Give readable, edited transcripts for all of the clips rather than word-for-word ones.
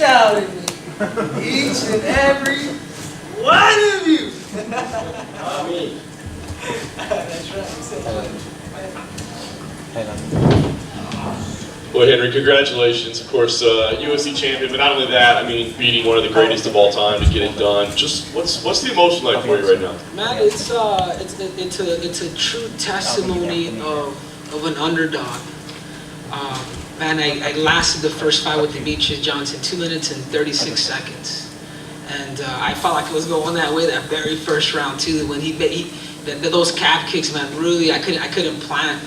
doubted me. Each and every one of you. Not me. That's right. Well, Henry, congratulations. Of course, UFC champion, but not only that, I mean, beating one of the greatest of all time to get it done. Just what's the emotion like for you right now? Man, it's a true testimony of an underdog. Man, I lasted the first fight with Demetrious Johnson 2 minutes and 36 seconds, and I felt like it was going that way that very first round too. When those calf kicks, man, really I couldn't plant.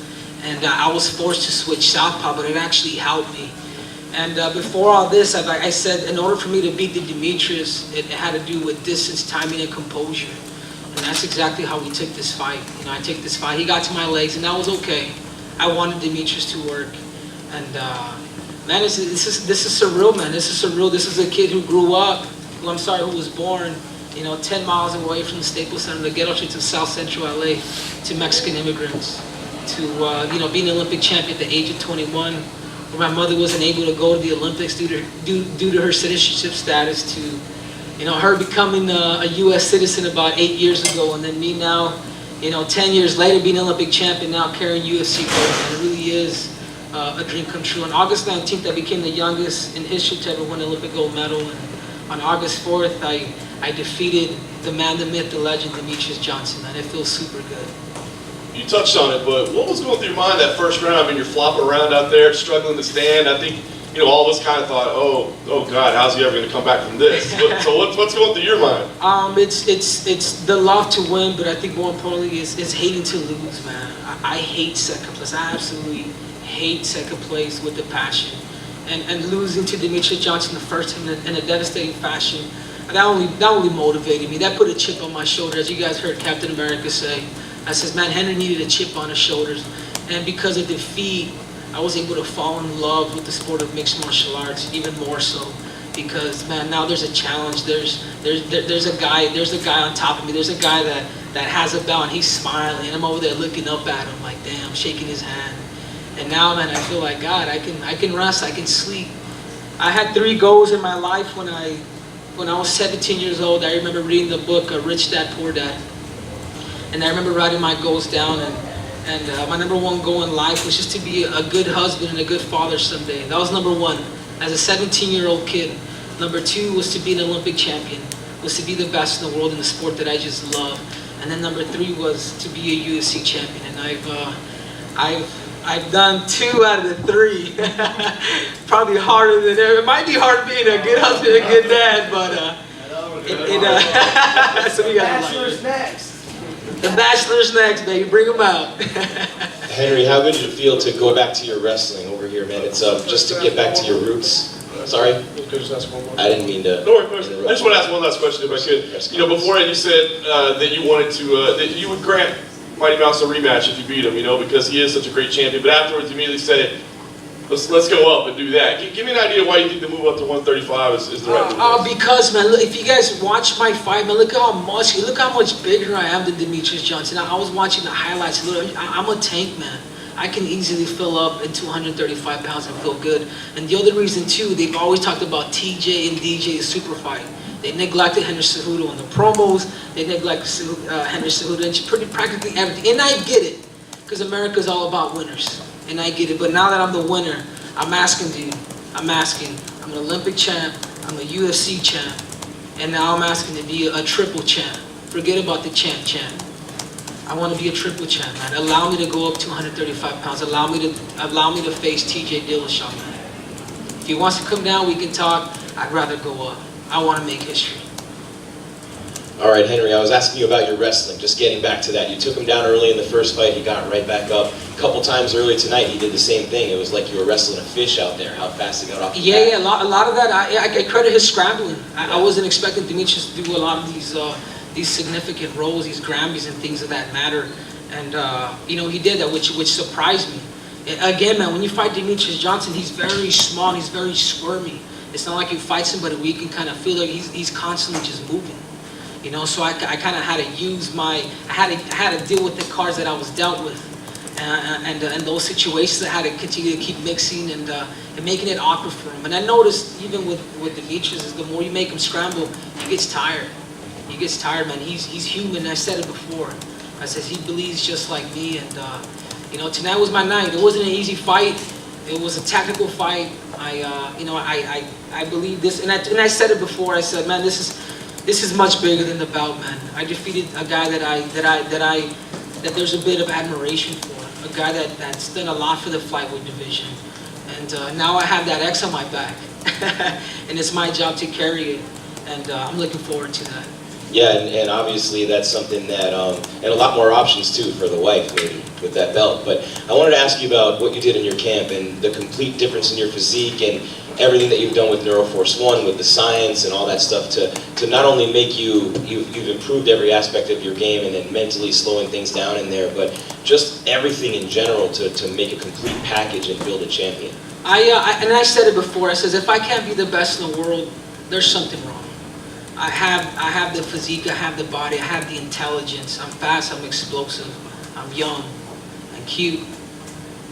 And I was forced to switch southpaw, but it actually helped me. And before all this, I said, in order for me to beat the Demetrious, it had to do with distance, timing, and composure. And that's exactly how we took this fight. You know, I took this fight. He got to my legs, and that was okay. I wanted Demetrious to work. And man, this is surreal, man. This is surreal. This is a kid who grew up, who was born, 10 miles away from the Staples Center, the ghetto streets of South Central LA, to Mexican immigrants. To being an Olympic champion at the age of 21, where my mother wasn't able to go to the Olympics due to her citizenship status, to her becoming a U.S. citizen about 8 years ago, and then me now, 10 years later being an Olympic champion, now carrying UFC gold. And it really is a dream come true. On August 19th, I became the youngest in history to ever win an Olympic gold medal, and on August 4th, I defeated the man, the myth, the legend, Demetrious Johnson, and it feels super good. You touched on it, but what was going through your mind that first round? I mean, you're flopping around out there, struggling to stand. I think, all of us kind of thought, oh God, how's he ever going to come back from this? So what's going through your mind? It's the love to win, but I think more importantly is hating to lose, man. I hate second place. I absolutely hate second place with a passion. And losing to Demetrious Johnson the first time in a devastating fashion, that only motivated me. That put a chip on my shoulder, as you guys heard Captain America say. I says, man, Henry needed a chip on his shoulders. And because of defeat, I was able to fall in love with the sport of mixed martial arts, even more so. Because, man, now there's a challenge. There's a guy on top of me. There's a guy that has a belt and he's smiling. And I'm over there looking up at him like, damn, shaking his hand. And now, man, I feel like, God, I can rest, I can sleep. I had 3 goals in my life when I was 17 years old. I remember reading the book, Rich Dad, Poor Dad. And I remember writing my goals down, and my number 1 goal in life was just to be a good husband and a good father someday. That was number 1, as a 17-year-old kid. Number 2 was to be an Olympic champion, was to be the best in the world in the sport that I just love. And then number 3 was to be a UFC champion. And I've done 2 out of the 3. Probably harder than ever. It might be hard being a good husband and a good dad, but so we got Bachelor's next. The Bachelor's next, baby. Bring them out. Henry, how good did it feel to go back to your wrestling over here, man? It's just to get back to your roots. Sorry? I didn't mean to. No worries. I just want to ask one last question if I could. Before you said that you wanted to, that you would grant Mighty Mouse a rematch if you beat him, because he is such a great champion. But afterwards, you immediately said, let's go up and do that. Give me an idea why you think the move up to 135 is the right move. Because, man, look, if you guys watch my fight, man, look how much bigger I am than Demetrious Johnson. I was watching the highlights. Look, I'm a tank, man. I can easily fill up into 135 pounds and feel good. And the other reason, too, they've always talked about TJ and DJ's super fight. They neglected Henry Cejduo in the promos. They neglected Henry Cejduo and practically everything. And I get it, because America's all about winners. And I get it, but now that I'm the winner, I'm asking, dude. I'm an Olympic champ, I'm a UFC champ, and now I'm asking to be a triple champ. Forget about the champ. I want to be a triple champ, man. Allow me to go up to 135 pounds. Allow me to face TJ Dillashaw, man. If he wants to come down, we can talk. I'd rather go up. I want to make history. All right, Henry, I was asking you about your wrestling, just getting back to that. You took him down early in the first fight, he got right back up. A couple times early tonight, he did the same thing. It was like you were wrestling a fish out there, how fast he got off the bat. Yeah, a lot of that, I credit his scrambling. I wasn't expecting Demetrious to do a lot of these significant rolls, these Grammys and things of that matter. And, he did that, which surprised me. Again, man, when you fight Demetrious Johnson, he's very small, he's very squirmy. It's not like you fight somebody where you can kind of feel like he's constantly just moving. So I kind of had to use I had to deal with the cards that I was dealt with. and those situations I had to continue to keep mixing and making it awkward for him. And I noticed even with Demetrious, is the more you make him scramble, he gets tired. He gets tired, man. He's human. I said it before. I said he believes just like me, and you know, tonight was my night. It wasn't an easy fight. It was a tactical fight. I believe this, and I said it before. I said, man, this is much bigger than the belt, man. I defeated a guy that there's a bit of admiration for, a guy that's done a lot for the flyweight division, and now I have that X on my back, and it's my job to carry it, and I'm looking forward to that. Yeah, and obviously that's something that, and a lot more options too for the wife maybe with that belt. But I wanted to ask you about what you did in your camp and the complete difference in your physique and everything that you've done with Neuroforce One, with the science and all that stuff to not only make you've improved every aspect of your game and then mentally slowing things down in there, but just everything in general to make a complete package and build a champion. And I said it before. I says if I can't be the best in the world, there's something wrong. I have the physique, I have the body, I have the intelligence. I'm fast, I'm explosive, I'm young, I'm cute.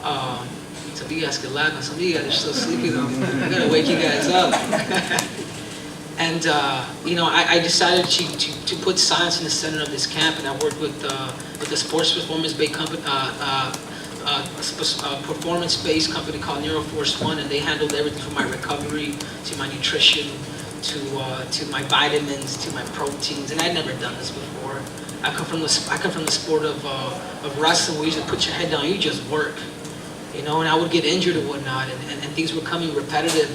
Some of you guys can laugh, and some of you guys are still sleeping though. I gotta wake you guys up. And you know, I decided to put science in the center of this camp, and I worked with the sports performance-based company, performance-based company called Neuroforce One, and they handled everything from my recovery to my nutrition, to my vitamins, to my proteins, and I'd never done this before. I come from the sport of wrestling, where you just put your head down, you just work, you know. And I would get injured or whatnot, and things were coming repetitive,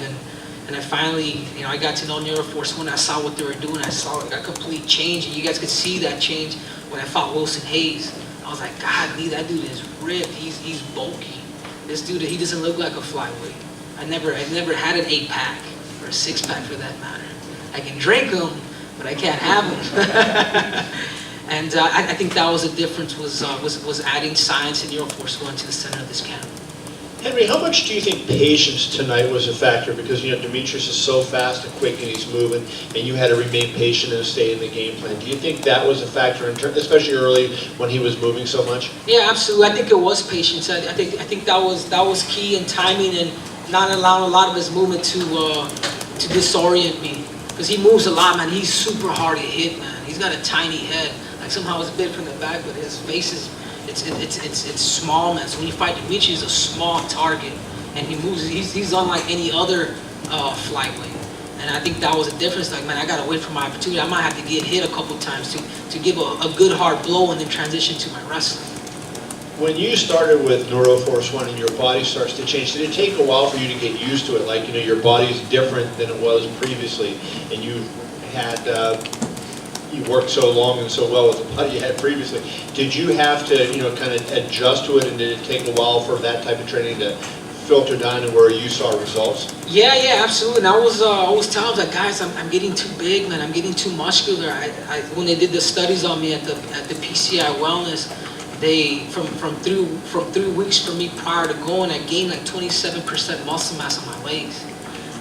and I finally, you know, I got to know Neuroforce One. I saw what they were doing. I saw like a complete change, and you guys could see that change when I fought Wilson Hayes. I was like, God, that dude is ripped. He's bulky. This dude, he doesn't look like a flyweight. I never had an 8-pack. Or a 6-pack for that matter. I can drink them, but I can't have them. And I think that was the difference, was adding science and Neuroforce One to the center of this camp. Henry, how much do you think patience tonight was a factor? Because, you know, Demetrious is so fast and quick and he's moving, and you had to remain patient and stay in the game plan. Do you think that was a factor, especially early when he was moving so much? Yeah, absolutely. I think it was patience. I think that was key in timing and not allowing a lot of his movement to disorient me. Because he moves a lot, man. He's super hard to hit, man. He's got a tiny head. Like somehow it's big from the back, but his face is it's small, man. So when you fight Demetrious, he's a small target, and he moves. He's unlike any other flyweight. And I think that was a difference. Like, man, I gotta wait for my opportunity. I might have to get hit a couple times to give a good hard blow and then transition to my wrestling. When you started with Neuroforce One and your body starts to change, did it take a while for you to get used to it? Like, you know, your body's different than it was previously, and you had you worked so long and so well with the body you had previously. Did you have to, you know, kind of adjust to it, and did it take a while for that type of training to filter down to where you saw results? Yeah, absolutely. And I was telling them, like, guys, I'm getting too big, man. I'm getting too muscular. When they did the studies on me at the PCI Wellness, they from 3 weeks for me prior to going, I gained like 27% muscle mass on my legs.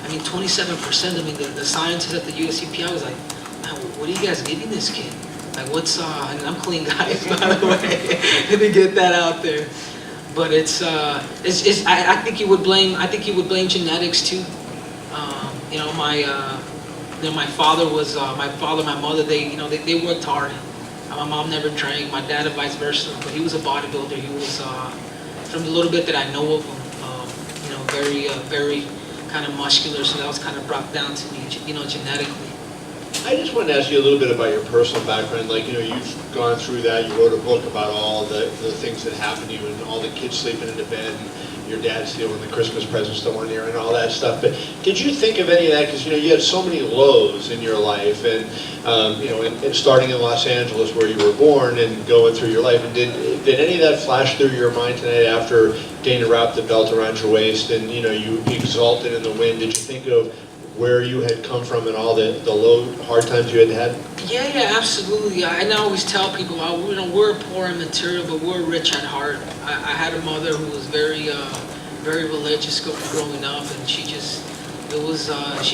I mean, 27%. I mean, the scientists at the UFC, I was like, man, what are you guys giving this kid? Like, what's and I'm clean, guys, by the way. Let me get that out there. But I think you would blame genetics too. You know, my father, my mother, they worked hard. My mom never drank. My dad, and vice versa. But he was a bodybuilder. He was, from the little bit that I know of him, you know, very kind of muscular. So that was kind of brought down to me, you know, genetically. I just wanted to ask you a little bit about your personal background. Like, you know, you've gone through that. You wrote a book about all the things that happened to you, and all the kids sleeping in the bed, and your dad stealing the Christmas presents the 1 year, and all that stuff. But did you think of any of that? Because, you know, you had so many lows in your life, and you know, and starting in Los Angeles where you were born and going through your life. And did any of that flash through your mind tonight after Dana wrapped the belt around your waist, and, you know, you exulted in the win? Did you think of where you had come from and all the low, hard times you had had? Yeah, absolutely. And I always tell people, you know, we're poor in material, but we're rich at heart. I had a mother who was very religious growing up, and she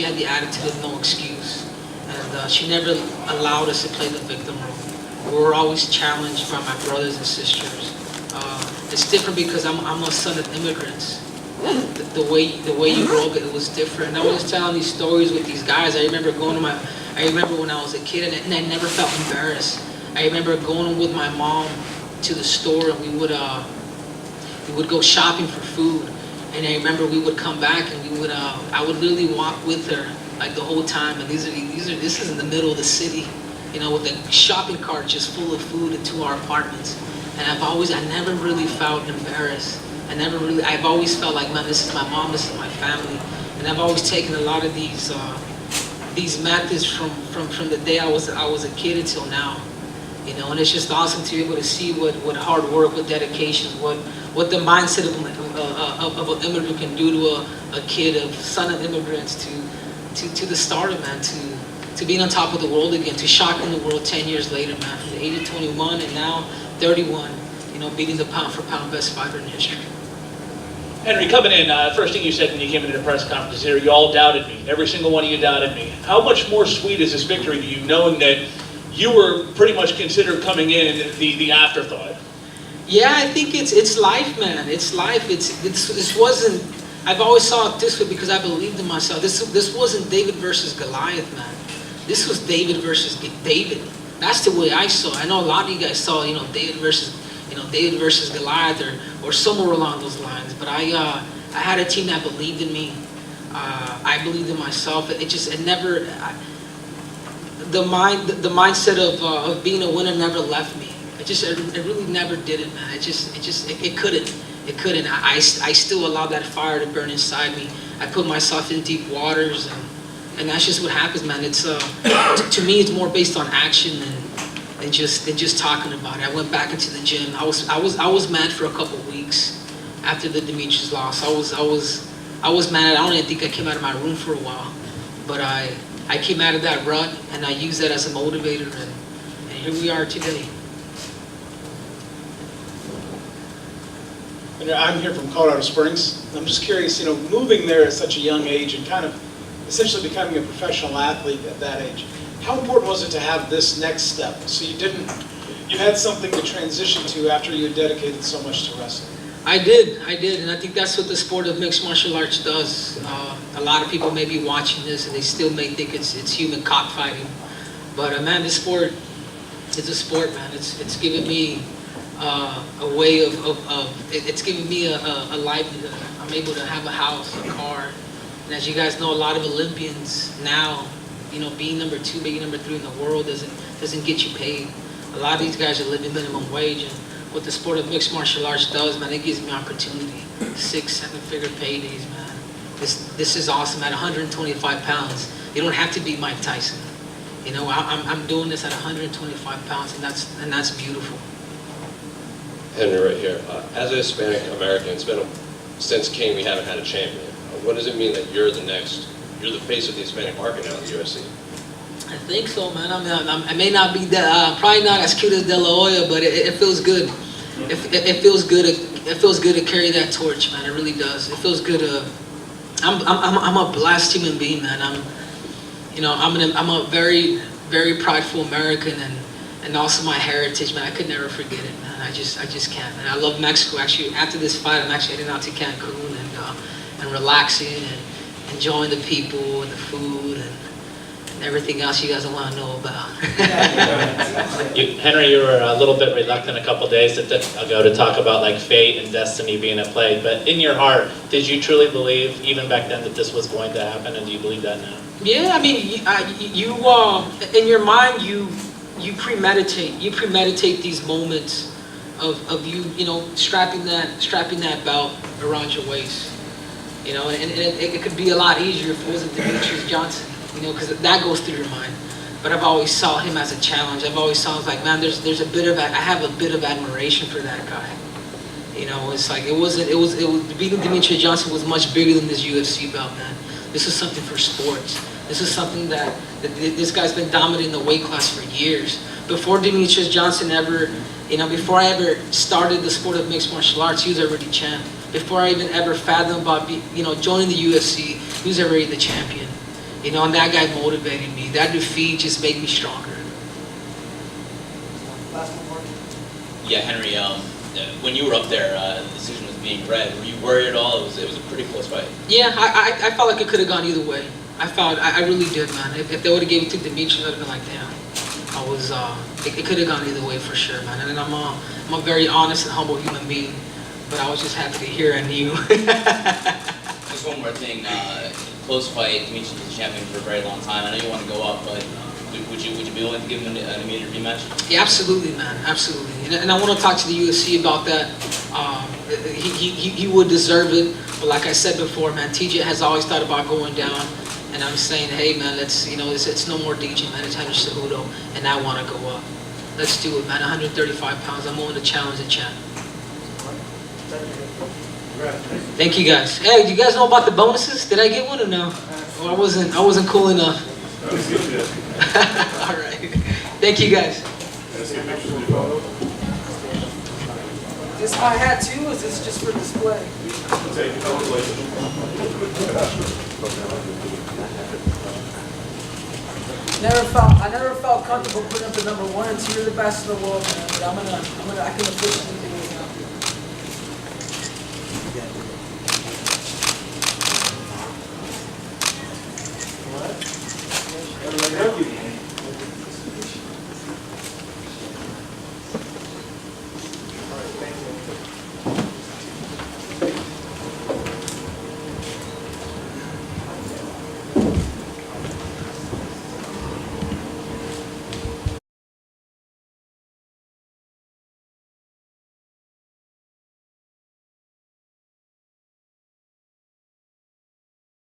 had the attitude of no excuse, and she never allowed us to play the victim role. We were always challenged by my brothers and sisters. it's different because I'm a son of immigrants. The way you grow up, it was different. And I was telling these stories with these guys. I remember when I was a kid, and I never felt embarrassed. I remember going with my mom to the store, and we would go shopping for food. And I remember we would come back, and I would literally walk with her like the whole time. And this is in the middle of the city, you know, with a shopping cart just full of food into our apartments. And I never really felt embarrassed. I've always felt like, man, this is my mom, this is my family. And I've always taken a lot of these methods from the day I was a kid until now. You know, and it's just awesome to be able to see what hard work, what dedication, what the mindset of an immigrant can do to a kid, a son of immigrants, to the starter, man, to being on top of the world again, to shocking the world 10 years later, man, from the age of 21 and now 31, you know, beating the pound for pound best fighter in history. Henry, coming in, first thing you said when you came into the press conference here, you all doubted me. Every single one of you doubted me. How much more sweet is this victory to you, knowing that you were pretty much considered coming in the afterthought? Yeah, I think it's life, man. It's life. This wasn't. I've always saw it this way because I believed in myself. This wasn't David versus Goliath, man. This was David versus David. That's the way I saw it. I know a lot of you guys saw, you know, David versus Goliath or somewhere along those lines. But I had a team that believed in me. I believed in myself. The mindset of being a winner never left me. It really never did it, man. It couldn't. I still allowed that fire to burn inside me. I put myself in deep waters, and that's just what happens, man. It's to me, it's more based on action than just talking about it. I went back into the gym. I was mad for a couple weeks after the Demetrious loss. I was mad. I don't even think I came out of my room for a while, but I came out of that rut, and I used that as a motivator, and here we are today. I'm here from Colorado Springs. I'm just curious, you know, moving there at such a young age and kind of essentially becoming a professional athlete at that age, how important was it to have this next step? So you had something to transition to after you had dedicated so much to wrestling. I did, and I think that's what the sport of mixed martial arts does. A lot of people may be watching this and they still may think it's human cockfighting, but man, this sport is a sport, man. It's given me a way it's given me a livelihood. I'm able to have a house, a car, and as you guys know, a lot of Olympians now, you know, being number 2, being number 3 in the world doesn't get you paid. A lot of these guys are living minimum wage, and what the sport of mixed martial arts does, man, it gives me opportunity. 6-7-figure paydays, man. This is awesome. At 125 pounds, you don't have to be Mike Tyson. You know, I'm doing this at 125 pounds, and that's beautiful. Henry, right here. As a Hispanic American, it's been since King we haven't had a champion. What does it mean that you're the face of the Hispanic market now in the UFC? I think so, man. I may not be that, probably not as cute as De La Hoya, but it feels good. It feels good. It feels good to carry that torch, man. It really does. It feels good to. I'm a blessed human being, man. I'm a very, very prideful American, and also my heritage, man. I could never forget it, man. I just can't, man. I love Mexico. Actually, after this fight, I'm actually heading out to Cancun and relaxing and enjoying the people and the food and everything else you guys want to know about. Henry, you were a little bit reluctant a couple days ago to talk about like fate and destiny being at play, but in your heart, did you truly believe, even back then, that this was going to happen, and do you believe that now? Yeah, I mean, you in your mind, you premeditate these moments of you know, strapping that belt around your waist, you know, and it could be a lot easier if it wasn't Demetrious Johnson, you know, because that goes through your mind. But I've always saw him as a challenge. I've always saw him like, man, I have a bit of admiration for that guy. You know, it's like it was beating Demetrious Johnson was much bigger than this UFC belt, man. This is something for sports. This is something that this guy's been dominating the weight class for years. Before Demetrious Johnson before I ever started the sport of mixed martial arts, he was already champ. Before I even ever fathomed about joining the UFC, he was already the champion. You know, and that guy motivated me. That defeat just made me stronger. Yeah, Henry, when you were up there, the decision was being read. Were you worried at all? It was a pretty close fight. Yeah, I felt like it could have gone either way. I really did, man. If they would have gave it to Demetrious, I'd have been like, damn. It could have gone either way for sure, man. And I'm a very honest and humble human being, but I was just happy to hear I knew. Just one more thing, close fight. Demetrious was a champion for a very long time. I know you want to go up, but would you be willing to give him an immediate rematch? Yeah, absolutely, man, absolutely. And I want to talk to the UFC about that. He would deserve it, but like I said before, man, TJ has always thought about going down. And I'm saying, hey man, it's no more DJ, man. It's Henry Cejduo, and I want to go up. Let's do it, man. 135 pounds. I'm willing to challenge the champ. Thank you guys. Hey, do you guys know about the bonuses? Did I get one or no? Or I wasn't cool enough. All right. Thank you guys. Is this my hat too, or is this just for display? I never felt comfortable putting up the number 1 and 2. You're the best in the world, man. But I can officially do it now. What?